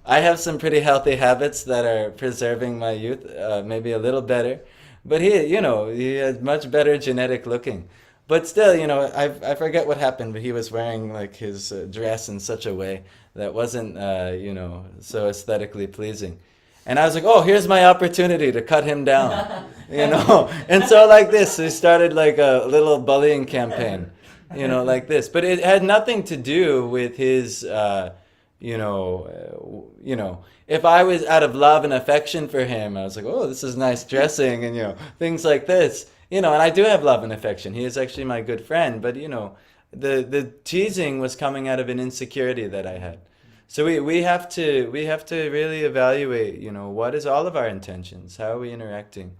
I have some pretty healthy habits that are preserving my youth, maybe a little better. But he had much better genetic looking. But still, I forget what happened, but he was wearing like his dress in such a way that wasn't, so aesthetically pleasing. And I was like, oh, here's my opportunity to cut him down, And so like this, we started like a little bullying campaign, like this. But it had nothing to do with his, if I was out of love and affection for him, I was like, oh, this is nice dressing, and, things like this. And I do have love and affection. He is actually my good friend. But, the teasing was coming out of an insecurity that I had. So we have to really evaluate, what is all of our intentions? How are we interacting?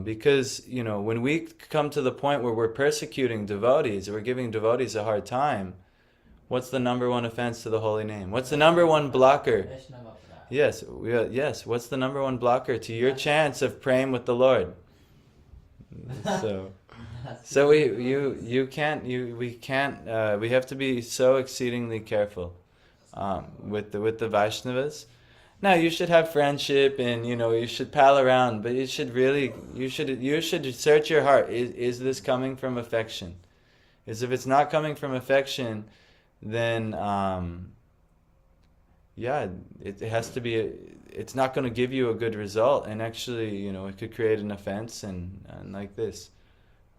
Because, when we come to the point where we're persecuting devotees, we're giving devotees a hard time, what's the number one offense to the holy name? What's the number one blocker? Yes. What's the number one blocker to your chance of praying with the Lord? So we have to be so exceedingly careful with the Vaishnavas. Now you should have friendship, and you should pal around, but you should search your heart. Is this coming from affection? If it's not coming from affection, then it has to be. It's not going to give you a good result, and actually, it could create an offense and like this.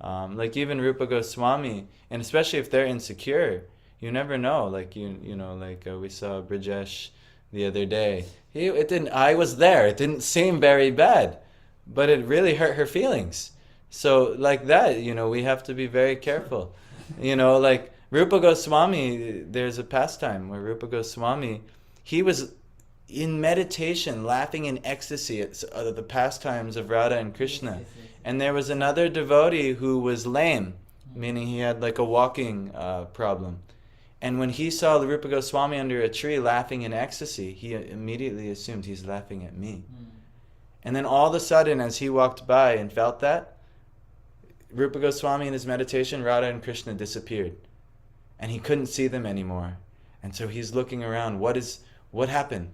Like even Rupa Goswami, and especially if they're insecure, you never know. Like we saw Brijesh the other day. It didn't. I was there. It didn't seem very bad, but it really hurt her feelings. So like that, we have to be very careful. Like Rupa Goswami, there's a pastime where Rupa Goswami, he was in meditation, laughing in ecstasy at the pastimes of Radha and Krishna. And there was another devotee who was lame, meaning he had like a walking problem. And when he saw the Rupa Goswami under a tree laughing in ecstasy, he immediately assumed he's laughing at me. And then all of a sudden, as he walked by and felt that, Rupa Goswami in his meditation, Radha and Krishna disappeared. And he couldn't see them anymore. And so he's looking around, what happened?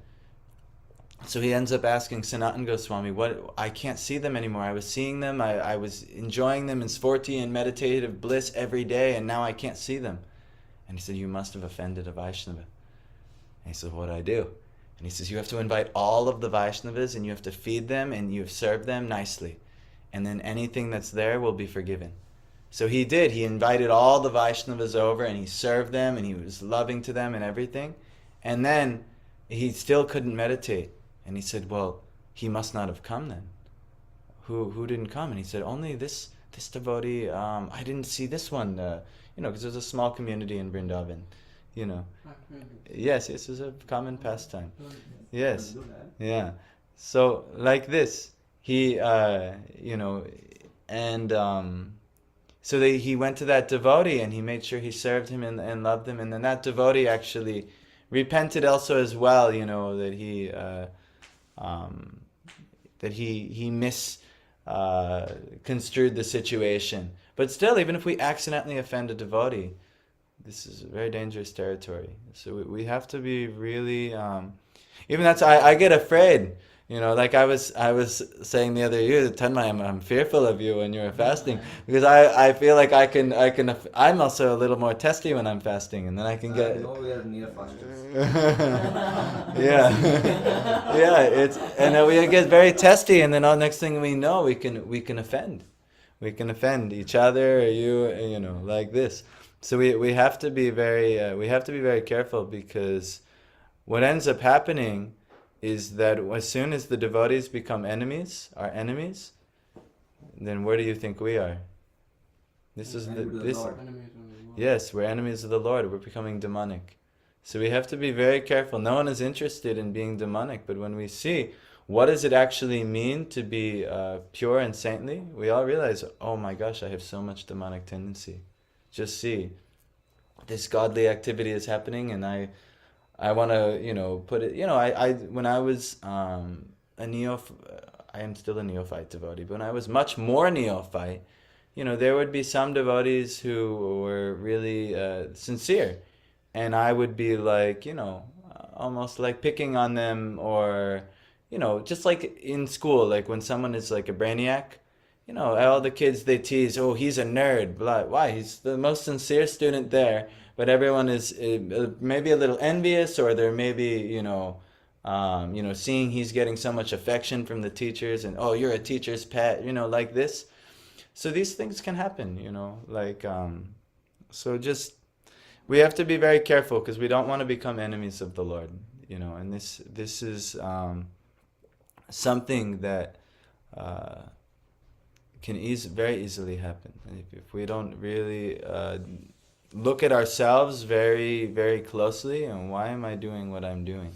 So he ends up asking Sanatan Goswami, I can't see them anymore. I was seeing them, I was enjoying them in sporty and meditative bliss every day, and now I can't see them. And he said, you must have offended a Vaishnava. And he said, what do I do? And he says, you have to invite all of the Vaishnavas, and you have to feed them, and you have served them nicely. And then anything that's there will be forgiven. So he did. He invited all the Vaishnavas over, and he served them, and he was loving to them and everything. And then he still couldn't meditate. And he said, well, he must not have come then. Who didn't come? And he said, only this devotee. I didn't see this one. Because there's a small community in Vrindavan. Yes, it was a common pastime. Yes, yeah. So like this, he, so he went to that devotee and he made sure he served him and loved him, and then that devotee actually repented also as well. That he misconstrued the situation. But still, even if we accidentally offend a devotee, this is very dangerous territory. So we have to be really, even that's, I get afraid, like I was saying the other year, Tanmay, I'm fearful of you when you're fasting, because I feel like I'm also a little more testy when I'm fasting, and then I can get... No, we are near fasters. Yeah. And then we get very testy, and then all next thing we know, we can offend. We can offend each other, or you, like this. So we have to be very careful, because what ends up happening is that as soon as the devotees become our enemies, then where do you think we are? This is Enemies of the Lord. Yes, we're enemies of the Lord. We're becoming demonic. So we have to be very careful. No one is interested in being demonic, but when we see what does it actually mean to be pure and saintly, we all realize, oh my gosh, I have so much demonic tendency. Just see, this godly activity is happening, and I want to, put it, when I was I am still a neophyte devotee, but when I was much more neophyte, there would be some devotees who were really sincere, and I would be like, almost like picking on them, or, just like in school, like when someone is like a brainiac, all the kids, they tease, oh, he's a nerd. Blah. Why? He's the most sincere student there, but everyone is maybe a little envious, or they're maybe, seeing he's getting so much affection from the teachers, and, oh, you're a teacher's pet, like this. So these things can happen, so just, we have to be very careful, because we don't want to become enemies of the Lord, and this is something that can very easily happen. And if we don't really look at ourselves very, very closely, and why am I doing what I'm doing?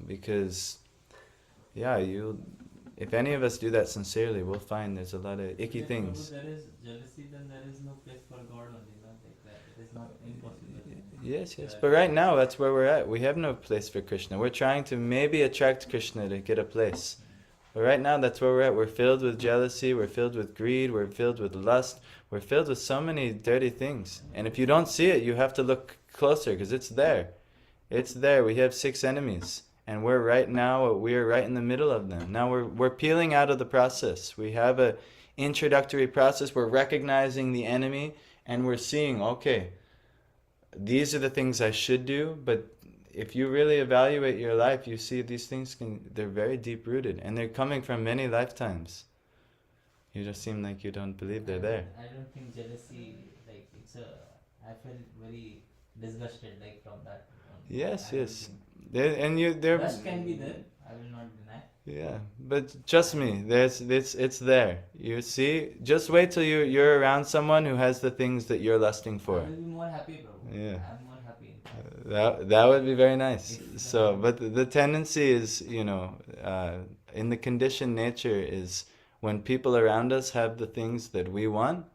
Because, if any of us do that sincerely, we'll find there's a lot of icky things. If there is jealousy, then there is no place for God only, not like that. It is not impossible. Yes. But right now, that's where we're at. We have no place for Krishna. We're trying to maybe attract Krishna to get a place. But right now, that's where we're at. We're filled with jealousy. We're filled with greed. We're filled with lust. We're filled with so many dirty things. And if you don't see it, you have to look closer, because it's there. It's there. We have 6 enemies. And we're right in the middle of them. Now we're peeling out of the process. We have a introductory process. We're recognizing the enemy, and we're seeing, okay, these are the things I should do. But if you really evaluate your life, you see these things they're very deep rooted, and they're coming from many lifetimes. You just seem like you don't believe they're there. I don't think jealousy, like I feel very disgusted, like from that. Yes. There. Lust can be there. I will not deny. Yeah, but trust me, it's there. You see, just wait till you're around someone who has the things that you're lusting I for. will be more happy, bro. Yeah. I'm more happy. That would be very nice. If So, that- but the tendency is, in the conditioned nature is when people around us have the things that we want,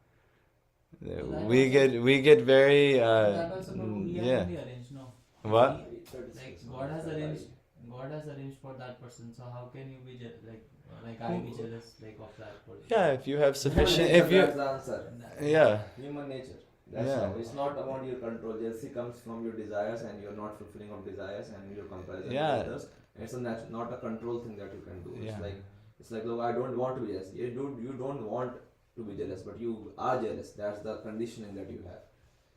we get very That also, Prabhu, he has yeah. only arranged, no? What? Like God has arranged for that person. So how can you be like I be jealous like of that person? Yeah, if you have Human sufficient, nature, if you that's the answer. yeah. Human nature. That's Yeah. how. It's not about your control. Jealousy comes from your desires, and you're not fulfilling of desires, and your comparison Yeah. with others. And it's not a control thing that you can do. Yeah. It's like look, I don't want to be jealous. You don't want to be jealous, but you are jealous. That's the conditioning that you have.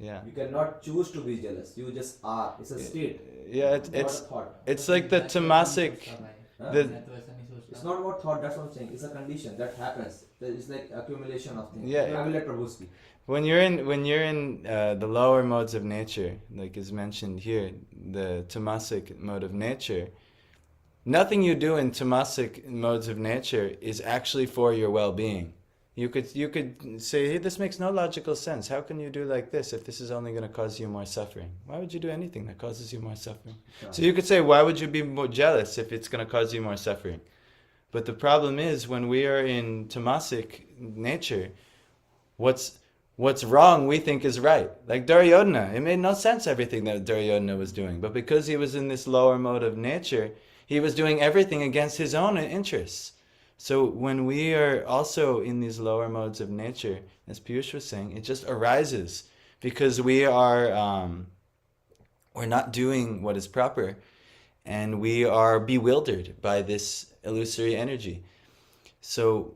Yeah. You cannot choose to be jealous. You just are. It's a state. Yeah, not a thought. it's like the tamasic. Huh? The- It's not about thought. That's what I'm saying. It's a condition that happens. It's like accumulation of things. Yeah. I will let Prabhu speak. When you're in the lower modes of nature, like is mentioned here, the tamasic mode of nature, nothing you do in tamasic modes of nature is actually for your well-being. You could say, hey, this makes no logical sense. How can you do like this if this is only going to cause you more suffering? Why would you do anything that causes you more suffering? So you could say, why would you be more jealous if it's going to cause you more suffering? But the problem is when we are in tamasic nature, what's wrong we think is right. Like Duryodhana, it made no sense everything that Duryodhana was doing. But because he was in this lower mode of nature, he was doing everything against his own interests. So when we are also in these lower modes of nature, as Piyush was saying, it just arises because we are we're not doing what is proper, and we are bewildered by this illusory energy. So,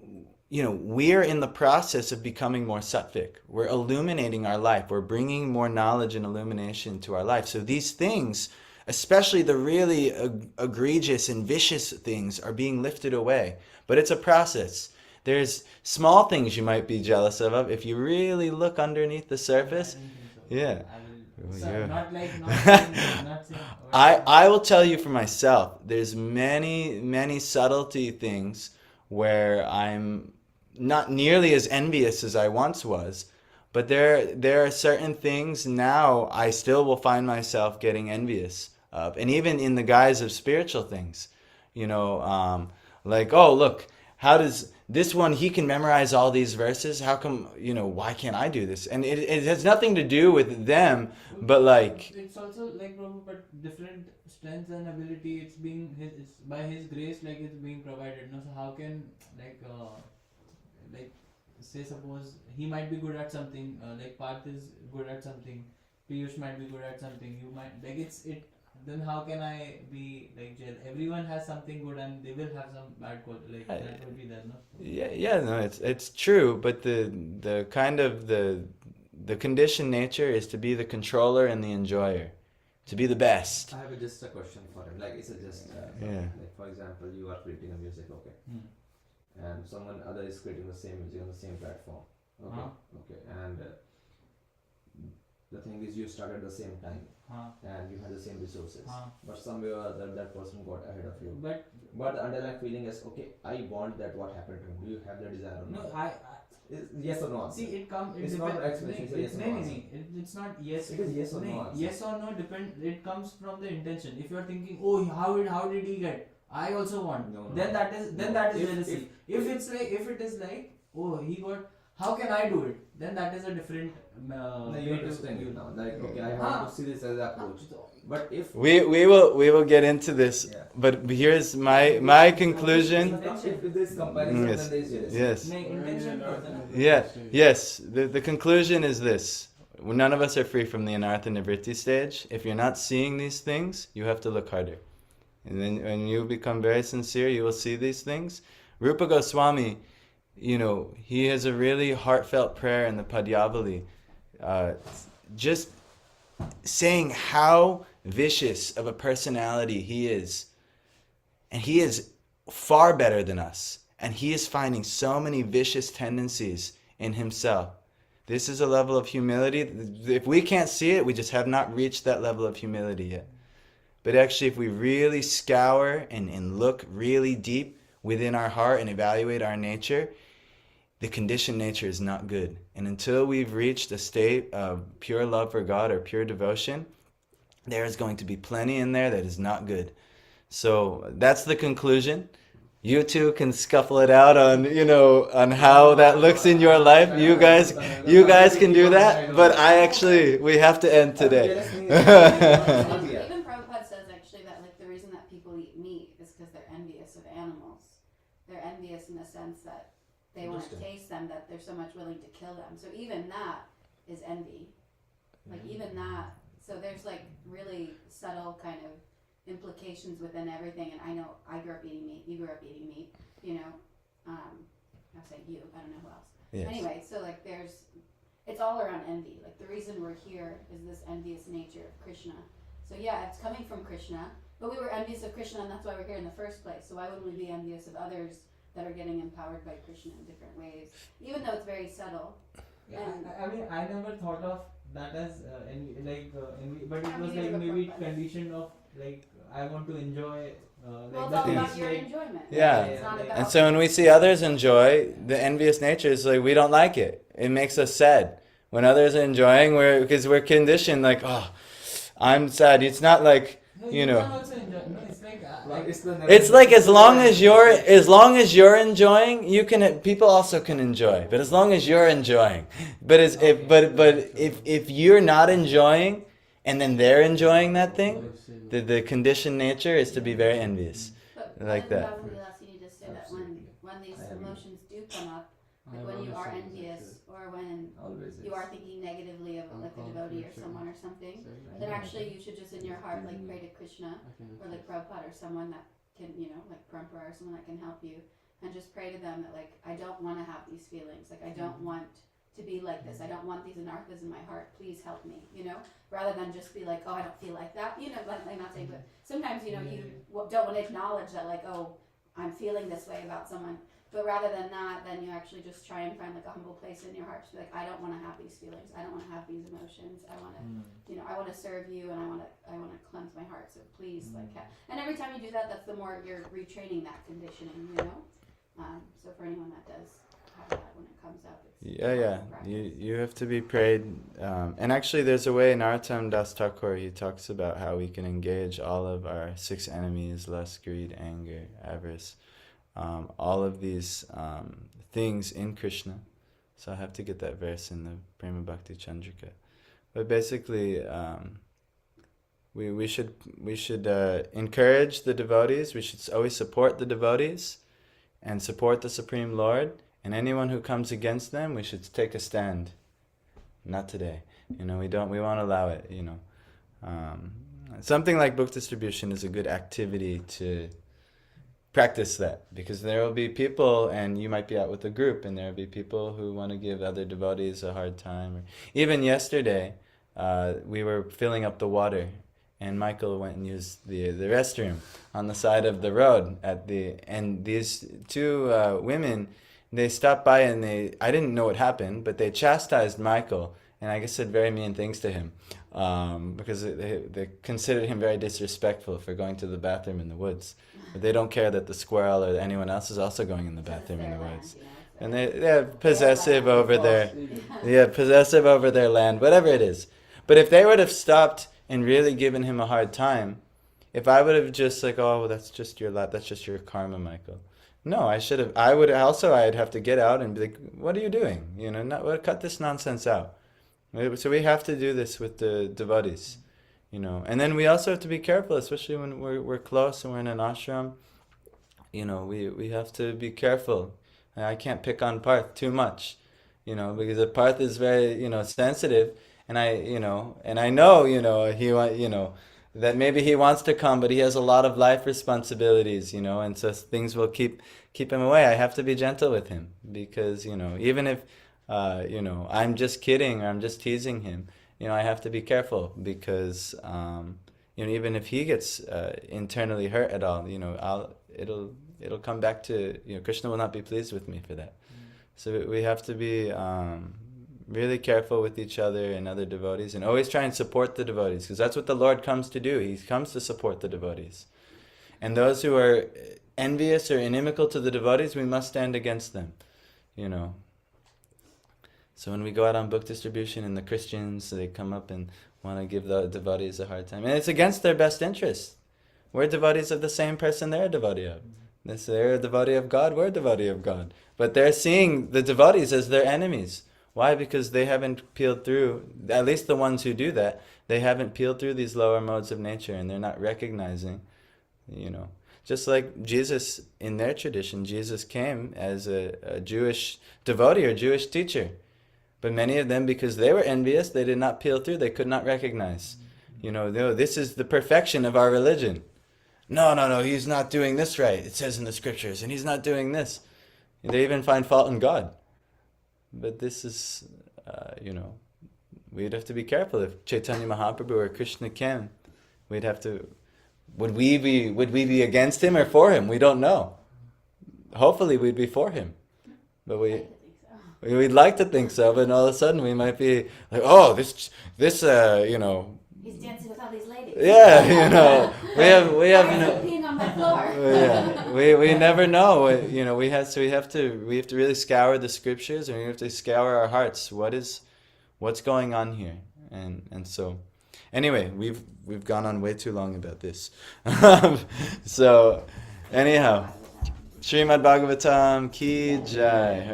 we're in the process of becoming more sattvic. We're illuminating our life. We're bringing more knowledge and illumination to our life. So these things, especially the really egregious and vicious things, are being lifted away. But it's a process. There's small things you might be jealous of if you really look underneath the surface. Yeah. So not saying, I will tell you for myself, there's many subtlety things where I'm not nearly as envious as I once was, but there are certain things now I still will find myself getting envious of, and even in the guise of spiritual things, like, oh look, how does this one, he can memorize all these verses, how come, why can't I do this? And it has nothing to do with them, but like it's also like Prabhu, but different strengths and ability, it's by his grace, like it's being provided. So how can say suppose he might be good at something, like Parth is good at something, Piyush might be good at something, you might then how can I be like jealous? Everyone has something good and they will have some bad quality, that will be there, no? no, it's true, but the kind of the conditioned nature is to be the controller and the enjoyer, to be the best. I have just a question for him. Like, it's just like, for example, you are creating a music, okay, and someone other is creating the same music on the same platform, okay, okay, and the thing is, you started at the same time, and you had the same resources, but somewhere or other that person got ahead of you. But the underlying feeling is, okay, I want that. What happened to him? Do you have the desire or not? No, Yes or no answer? see, it comes. It's not an explanation. It's yes or no answer. It's not yes. It is yes or no answer. Yes or no depend. It comes from the intention. If you are thinking, oh, how did he get? I also want. No. Then that is jealousy. If it is like, oh, he got. How can I do it? Then that is a different. No, you understand it now. Like, okay, I have to see this as an approach. But if We will get into this, Yeah. but here's my conclusion. if this comparison, Yes. then there is jealousy. Yes. Intention. Yes. The conclusion is this. None of us are free from the anartha nivritti stage. If you're not seeing these things, you have to look harder. And then when you become very sincere, you will see these things. Rupa Goswami, he has a really heartfelt prayer in the Padyavali, just saying how vicious of a personality he is. And he is far better than us. And he is finding so many vicious tendencies in himself. This is a level of humility. If we can't see it, we just have not reached that level of humility yet. But actually, if we really scour and look really deep within our heart and evaluate our nature, the conditioned nature is not good. And until we've reached a state of pure love for God or pure devotion, there is going to be plenty in there that is not good. So that's the conclusion. You two can scuffle it out on, on how that looks in your life. You guys can do that. But we have to end today. Even Prabhupada says actually that like the reason that people eat meat is because they're envious of animals. They're envious in the sense that they want to taste them, that they're so much willing to kill them. So even that is envy. Like even that. So there's like really subtle kind of implications within everything. And I know I grew up eating meat. You grew up eating meat. I'll say you. I don't know who else. Yes. Anyway, so like it's all around envy. Like the reason we're here is this envious nature of Krishna. So yeah, it's coming from Krishna. But we were envious of Krishna, and that's why we're here in the first place. So why wouldn't we be envious of others that are getting empowered by Krishna in different ways, even though it's very subtle? Yeah, I mean, I never thought of that as envy, but it was like maybe condition of like I want to enjoy. Well, it's all about your enjoyment. Yeah. It's not about And so when we see others enjoy, the envious nature is like we don't like it. It makes us sad. When others are enjoying, because we're conditioned like, oh, I'm sad. It's not like, No, you can also enjoy. No, it's like It's like as long as you're enjoying, people also can enjoy. But as long as you're enjoying, if you're not enjoying, and then they're enjoying that thing, the conditioned nature is to be very envious, But like that. You need to say that when these emotions do come up, like when you are envious or when you are thinking negatively of like a devotee or someone or something, then actually you should just in your heart like pray to Krishna or like Prabhupada or someone that can, like Parampara or someone that can help you, and just pray to them that like I don't want to have these feelings, like I don't want to be like this, I don't want these anarthas in my heart, please help me, rather than just be like, oh, I don't feel like that, like I'm not saying, but sometimes you don't want to acknowledge that like, oh, I'm feeling this way about someone. But rather than that, then you actually just try and find like a humble place in your heart to be like, I don't want to have these feelings. I don't want to have these emotions. I want to, I want to serve you, and I want to cleanse my heart. So please, and every time you do that, that's the more you're retraining that conditioning, So for anyone that does have that when it comes up, it's you have to be prayed. And actually, there's a way Narottam Das Thakur, he talks about how we can engage all of our 6 enemies: lust, greed, anger, avarice. All of these things in Krishna. So I have to get that verse in the Prema Bhakti Chandrika. But basically, we should encourage the devotees. We should always support the devotees and support the Supreme Lord. And anyone who comes against them, we should take a stand. Not today. We won't allow it. Something like book distribution is a good activity to practice that, because there will be people, and you might be out with a group, and there will be people who want to give other devotees a hard time. Even yesterday, we were filling up the water, and Michael went and used the restroom on the side of the road and these 2 women, they stopped by, and I didn't know what happened, but they chastised Michael, and I guess said very mean things to him, because they considered him very disrespectful for going to the bathroom in the woods. But they don't care that the squirrel or anyone else is also going in the bathroom in the woods. And they're possessive over their land, whatever it is. But if they would have stopped and really given him a hard time, if I would have just like, oh, well, that's just your karma, Michael. No, I'd have to get out and be like, what are you doing? Cut this nonsense out. So we have to do this with the devotees. And then we also have to be careful, especially when we're close and we're in an ashram. We have to be careful. I can't pick on Parth too much, because the Parth is very, sensitive, and I know, that maybe he wants to come, but he has a lot of life responsibilities, and so things will keep him away. I have to be gentle with him, because, even if, I'm just kidding or I'm just teasing him, I have to be careful, because, even if he gets internally hurt at all, it'll come back to, Krishna will not be pleased with me for that. So we have to be really careful with each other and other devotees, and always try and support the devotees, because that's what the Lord comes to do. He comes to support the devotees. And those who are envious or inimical to the devotees, we must stand against them, you know. So when we go out on book distribution and the Christians, they come up and want to give the devotees a hard time. And it's against their best interest. We're devotees of the same person they're a devotee of. They're a devotee of God, we're a devotee of God. But they're seeing the devotees as their enemies. Why? Because they haven't peeled through, at least the ones who do that, they haven't peeled through these lower modes of nature, and they're not recognizing, you know. Just like Jesus, in their tradition, Jesus came as a Jewish devotee or Jewish teacher. But many of them, because they were envious, they did not peel through, they could not recognize. You know, no, this is the perfection of our religion. No, he's not doing this right. It says in the scriptures, and he's not doing this. They even find fault in God. But this is, you know, we'd have to be careful. If Chaitanya Mahaprabhu or Krishna came, we'd have to, would we be against him or for him? We don't know. Hopefully we'd be for him. But we'd like to think so, but all of a sudden we might be like, oh, this, you know. He's dancing with all these ladies. Yeah, you know, we have no. Peeing on my floor. Yeah, we never know. You know, we have to really scour the scriptures, and we have to scour our hearts. What's going on here? And so, anyway, we've gone on way too long about this. So, anyhow, Srimad Bhagavatam ki jai.